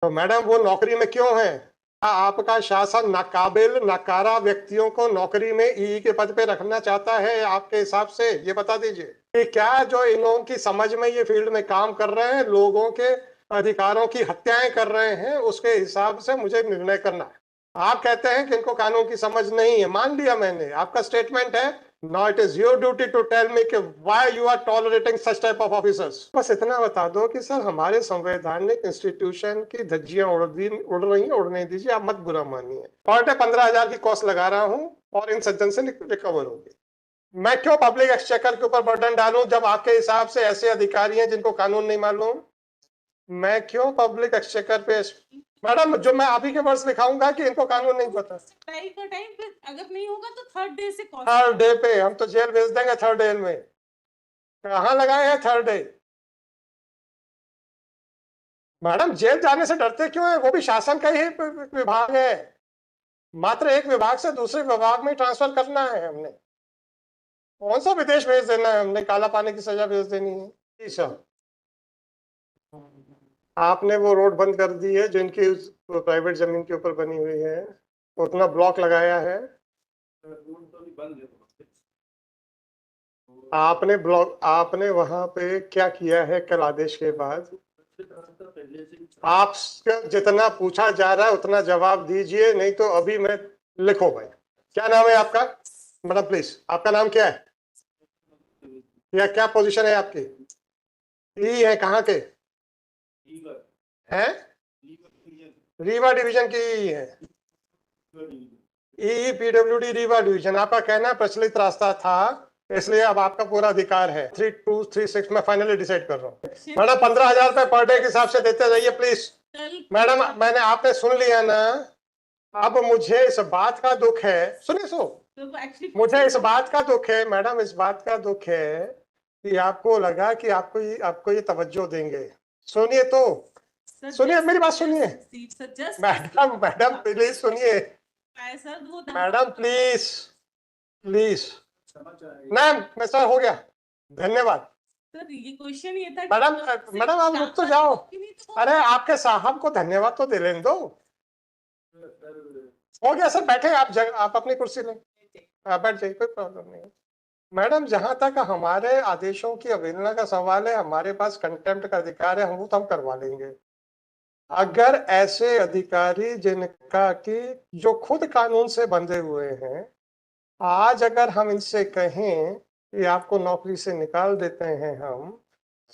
तो मैडम वो नौकरी में क्यों है? क्या आपका शासन नाकाबिल नकारा व्यक्तियों को नौकरी में ईई के पद पे रखना चाहता है आपके हिसाब से? ये बता दीजिए कि क्या जो इन लोगों की समझ में ये फील्ड में काम कर रहे हैं, लोगों के अधिकारों की हत्याएं कर रहे हैं, उसके हिसाब से मुझे निर्णय करना है। आप कहते हैं कि इनको कानून की समझ नहीं है, मान लिया मैंने, आपका स्टेटमेंट है। Now it is your duty to tell me कि why you are tolerating such type of officers। बस इतना बता दो कि सर हमारे संवैधानिक इंस्टीट्यूशन की धज्जियां उड़ रही हैं, उड़ने दीजिए, आप मत बुरा मानिए। पर डे 15,000 की कॉस्ट लगा रहा हूं और इन सज्जन से रिकवर होगी। मैं क्यों पब्लिक एक्सचेकर के ऊपर बर्डन डालूं जब आपके हिसाब से ऐसे अधिकारी हैं जिनको कानून नहीं मालूम? मैं क्यों पब्लिक एक्सचेकर पे? मैडम जो मैं आप ही के वर्ड्स लिखाऊंगा कि इनको कानून नहीं पता। टाइम पे अगर नहीं होगा तो थर्ड डे से थर्ड डे पे हम तो जेल भेज देंगे। थर्ड डे में कहाँ लगाए हैं थर्ड डे? मैडम जेल जाने से डरते क्यों है? वो भी शासन का ही विभाग है। मात्र एक विभाग से दूसरे विभाग में ट्रांसफर करना है हमने। कौन सा विदेश भेज देना है हमने? काला पानी की सजा भेज देनी है? जी सर, आपने वो रोड बंद कर दी है जिनकी प्राइवेट जमीन के ऊपर बनी हुई है, उतना ब्लॉक लगाया है आपने। ब्लॉक आपने वहां पे क्या किया है कल आदेश के बाद? आप जितना पूछा जा रहा है उतना जवाब दीजिए, नहीं तो अभी मैं लिखो भाई। क्या नाम है आपका? मैडम प्लीज, आपका नाम क्या है या क्या पोजीशन है आपकी? ई है कहाँ के हैं? रीवा डिवीजन की ई है। ई पीडब्ल्यूडी रीवा डिवीजन आपका कहना प्रचलित रास्ता था, इसलिए अब आपका पूरा अधिकार है। 3236 में फाइनली डिसाइड कर रहा हूँ। मैडम 15,000 रुपए पर डे के हिसाब से देते रहिए प्लीज। मैडम मैंने आपने सुन लिया ना, अब मुझे इस बात का दुख है, सुनिए मुझे इस बात का दुख है मैडम, इस बात का दुख है कि आपको लगा कि आपको ये तवज्जो देंगे। सुनिए तो, सुनिए मेरी बात सुनिए मैडम, मैडम प्लीज सुनिए मैडम, प्लीज प्लीज। मैम मैं सर हो गया, धन्यवाद। सर ये क्वेश्चन ये था मैडम मैडम आप रुक तो जाओ। अरे आपके साहब को धन्यवाद तो दे लेने दो। हो गया सर, बैठे आप अपनी कुर्सी लें, बैठ जाइए, कोई प्रॉब्लम नहीं है। मैडम जहां तक हमारे आदेशों की अवहेलना का सवाल है, हमारे पास कंटेम्प्ट का अधिकार है, हम वो तो हम करवा लेंगे। अगर ऐसे अधिकारी जिनका कि जो खुद कानून से बंधे हुए हैं, आज अगर हम इनसे कहें कि आपको नौकरी से निकाल देते हैं हम,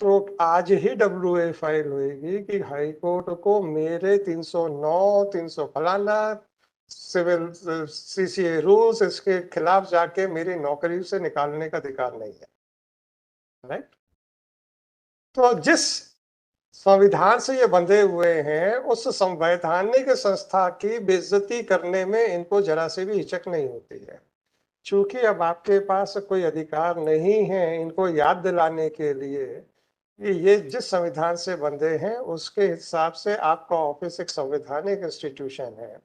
तो आज ही डब्ल्यूए फाइल होगी कि हाई कोर्ट को मेरे 309 300 फलाना सिविल सीसीए रूल्स इसके खिलाफ जाके मेरी नौकरी से निकालने का अधिकार नहीं है। राइट? तो जिस संविधान से ये बंधे हुए हैं, उस संवैधानिक संस्था की बेइज्जती करने में इनको जरा से भी हिचक नहीं होती है। चूंकि अब आपके पास कोई अधिकार नहीं है इनको याद दिलाने के लिए कि ये जिस संविधान से बंधे हैं उसके हिसाब से आपका ऑफिस एक संवैधानिक इंस्टीट्यूशन है,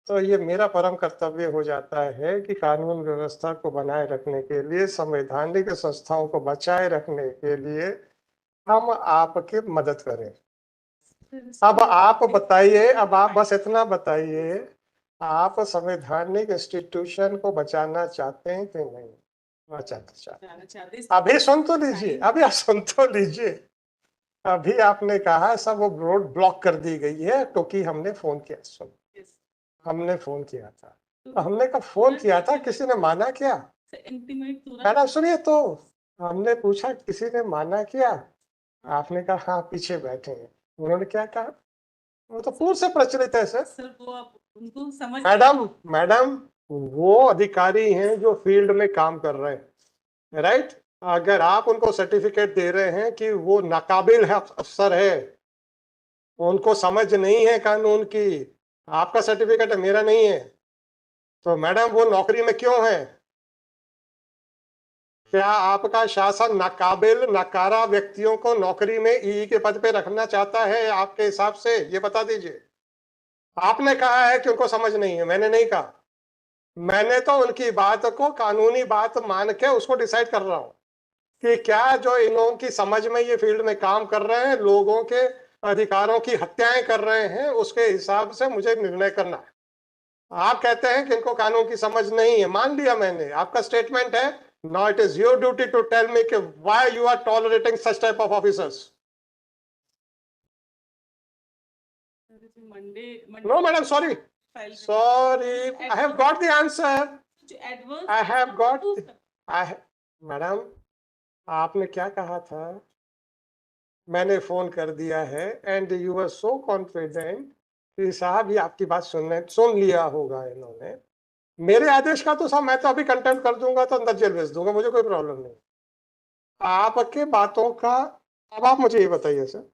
तो ये मेरा परम कर्तव्य हो जाता है कि कानून व्यवस्था को बनाए रखने के लिए, संवैधानिक संस्थाओं को बचाए रखने के लिए हम आपकी मदद करें। अब आप बताइए, अब आप बस इतना बताइए, आप संवैधानिक इंस्टीट्यूशन को बचाना चाहते हैं कि नहीं बचाना चाहते? अभी सुन तो लीजिए, अभी आप सुन तो लीजिए। अभी आपने कहा सब वो रोड ब्लॉक कर दी गई है क्योंकि हमने फोन किया। सुन, हमने फोन किया था, तो हमने कब फोन किया था, किसी ने माना क्या? मैडम सुनिए तो, हमने पूछा किसी ने माना क्या? आपने कहा हाँ पीछे बैठे हैं। उन्होंने क्या कहा? वो तो पूर्व से प्रचलित है सर। वो आप उनको समझ मैडम, मैडम वो अधिकारी हैं जो फील्ड में काम कर रहे हैं, राइट? अगर आप उनको सर्टिफिकेट दे रहे हैं कि वो नाकाबिल है, अफसर है, उनको समझ नहीं है कानून की, आपका सर्टिफिकेट है मेरा नहीं है, तो मैडम वो नौकरी में क्यों है? क्या आपका शासन नाकाबिल नकारा व्यक्तियों को नौकरी में ईई के पद पे रखना चाहता है आपके हिसाब से? ये बता दीजिए। आपने कहा है कि उनको समझ नहीं है, मैंने नहीं कहा। मैंने तो उनकी बात को कानूनी बात मान के उसको डिसाइड कर रहा हूं कि क्या जो इन लोगों की समझ में ये फील्ड में काम कर रहे हैं, लोगों के अधिकारों की हत्याएं कर रहे हैं, उसके हिसाब से मुझे निर्णय करना है। आप कहते हैं कि इनको कानून की समझ नहीं है, मान लिया मैंने, आपका स्टेटमेंट है, now it is your duty to tell me कि why you are tolerating such type of officers. Monday no madam, sorry sorry, I have got the answer, I have got, madam आपने क्या कहा था, मैंने phone कर दिया है and you were so confident कि साहब ये आपकी बात सुन लिया होगा इन्होंने, मेरे आदेश का तो साहब मैं तो अभी कंटेम्प्ट कर दूंगा तो अंदर जेल भेज दूंगा, मुझे कोई प्रॉब्लम नहीं। आपके बातों का, अब आप मुझे ये बताइए सर,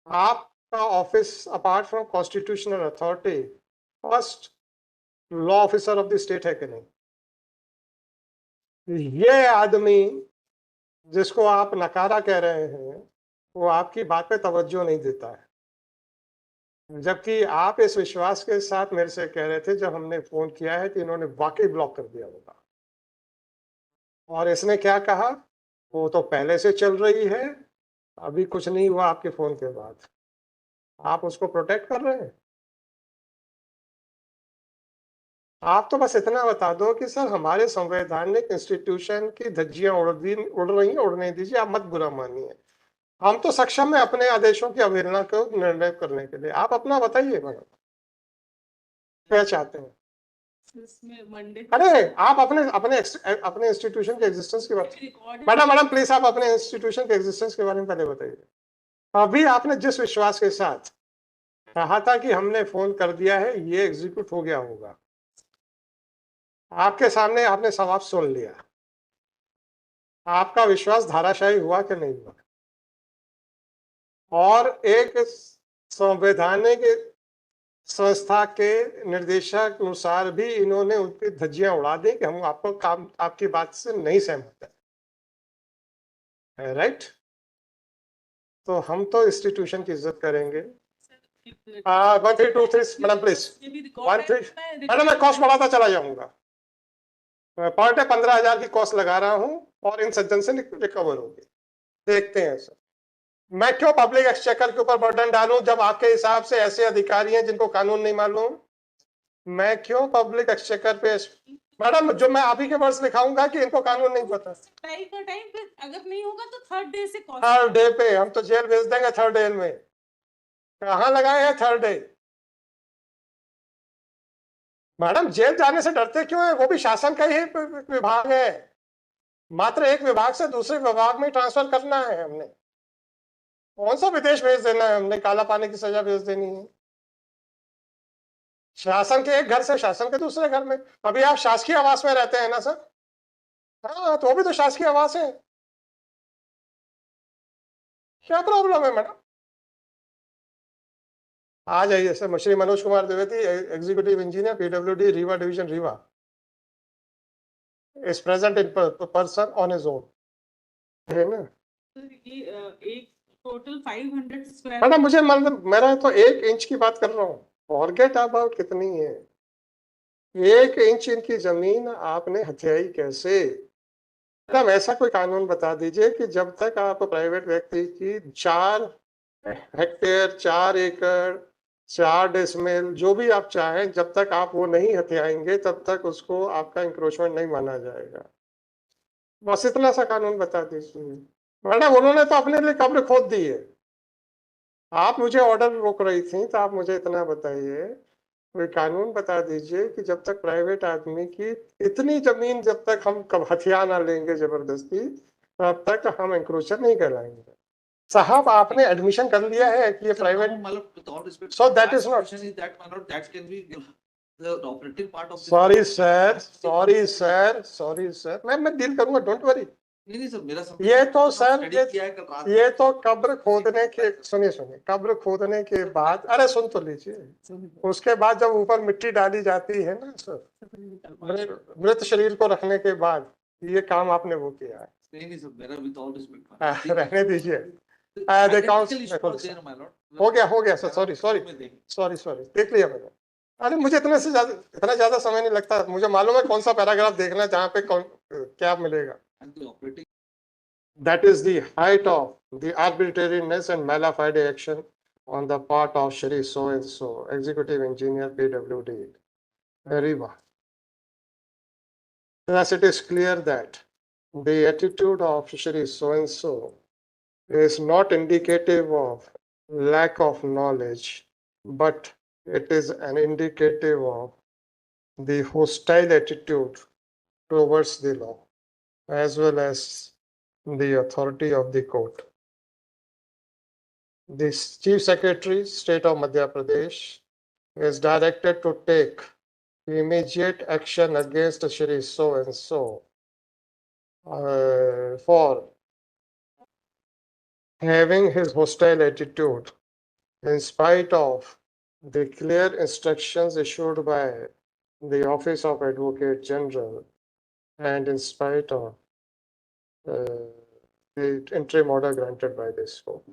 आपका office apart from constitutional authority first law officer of the state है कि नहीं? ये आदमी जिसको आप नकारा कह रहे हैं वो आपकी बात पे तवज्जो नहीं देता है, जबकि आप इस विश्वास के साथ मेरे से कह रहे थे जब हमने फोन किया है कि इन्होंने वाकई ब्लॉक कर दिया होगा, और इसने क्या कहा, वो तो पहले से चल रही है, अभी कुछ नहीं हुआ आपके फोन के बाद, आप उसको प्रोटेक्ट कर रहे हैं। आप तो बस इतना बता दो कि सर हमारे संवैधानिक इंस्टीट्यूशन की धज्जियां उड़ रही हैं, उड़ने दीजिए, आप मत बुरा मानिए, हम तो सक्षम है अपने आदेशों की अवहेलना को निर्णय करने के लिए, आप अपना बताइए मैडम क्या चाहते हैं। मंडे अरे आप अपने अपने अपने इंस्टीट्यूशन के एग्जिस्टेंस की बात, मैडम प्लीज आप अपने इंस्टीट्यूशन के एग्जिस्टेंस के बारे में पहले बताइए। अभी आपने जिस विश्वास के साथ कहा था कि हमने फोन कर दिया है, ये एग्जीक्यूट हो गया होगा, आपके सामने आपने सवाब सुन लिया, आपका विश्वास धाराशायी हुआ कि नहीं हुआ? और एक संवैधानिक संस्था के निर्देशक अनुसार भी इन्होंने उनकी धज्जियां उड़ा दी कि हम आपको काम आपकी बात से नहीं सहमत है, राइट? तो हम तो इंस्टीट्यूशन की इज्जत करेंगे। 1 3 2 3 मैडम प्लीज, 1 3 मैडम मैं कॉस्ट बढ़ाता चला जाऊंगा, पर डे 15,000 की कॉस्ट लगा रहा हूं और इन सज्जन से रिकवर होगी, देखते हैं सर। मैं क्यों पब्लिक एक्सचेकर के ऊपर बर्डन डालूं जब आपके हिसाब से ऐसे अधिकारी हैं जिनको कानून नहीं मालूम? मैं क्यों पब्लिक एक्सचेकर पे, मैडम जो मैं आप ही के वर्ड्स लिखाऊंगा कि इनको कानून नहीं पता, टाइम पे अगर नहीं होगा तो थर्ड डे से थर्ड डे पे हम तो जेल भेज देंगे, थर्ड डे में कहाँ लगाए हैं थर्ड डे? मैडम जेल जाने से डरते क्यों है, वो भी शासन का ही विभाग है, मात्र एक विभाग से दूसरे विभाग में ट्रांसफर करना है हमने, कौन सा विदेश भेज देना है हमने, काला पानी की सजा भेज देनी है? शासन के एक घर से शासन के दूसरे घर में, अभी आप शासकीय आवास में रहते हैं ना सर? हाँ तो वो भी तो शासकीय आवास है, क्या प्रॉब्लम है मैडम? आ जाइए sir, Shri Manoj Kumar Dwivedi, executive engineer PWD Rewa division Rewa, is present in person on his own, है ना? एक टोटल 500 स्क्वायर, मैडम मुझे मतलब मेरा तो 1 इंच की बात कर रहा हूँ, फॉरगेट अबाउट कितनी है, 1 इंच इनकी जमीन आपने हथियाई कैसे? मैडम ऐसा कोई कानून बता दीजिए कि जब तक आप प्राइवेट व्यक्ति की 4 हेक्टेयर 4 एकड़ 4 डेसिमल जो भी आप चाहें, जब तक आप वो नहीं हथियाएंगे तब तक उसको आपका इंक्रोचमेंट नहीं माना जाएगा, बस इतना सा कानून बता दीजिए। मैडम उन्होंने तो अपने लिए कब्र खोद दी है, आप मुझे ऑर्डर रोक रही थी, तो आप मुझे इतना बताइए, कोई कानून बता दीजिए कि जब तक प्राइवेट आदमी की इतनी जमीन जब तक हम कब हथियार ना लेंगे जबरदस्ती, तब तक हम इंक्रोचर नहीं कहलाएंगे। साहब आपने एडमिशन कर लिया है कि ये private, so that is not, sorry sir, sorry sir, sorry sir, मैं डील करूंगा, डोंट वरी। नहीं सर, मेरा ये तो सर ये ये तो कब्र खोदने के, सुनिए सुनिए, कब्र खोदने के बाद, अरे सुन तो लीजिए, उसके बाद जब ऊपर मिट्टी डाली जाती है ना सर, मृत शरीर को रखने के बाद ये काम आपने वो किया है। नहीं सर, मेरा विद ऑल रिस्पेक्ट रहने दीजिए, हो गया sir, sorry sorry sorry sorry, देख लिया मैंने। अरे मुझे इतना ज्यादा समय नहीं लगता, मुझे मालूम है कौन सा पैराग्राफ देखना है जहाँ पे कौन क्या मिलेगा। Operating That is the height of the arbitrariness and malafide action on the part of Shri so and so, Executive Engineer PWD. Arriva. Thus, it is clear that the attitude of Shri so and so is not indicative of lack of knowledge, but it is an indicative of the hostile attitude towards the law as well as the authority of the court. The Chief Secretary, State of Madhya Pradesh, is directed to take immediate action against Shri so and so for having his hostile attitude in spite of the clear instructions issued by the Office of Advocate General and in spite of the interim order granted by this court.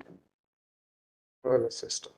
Well, system.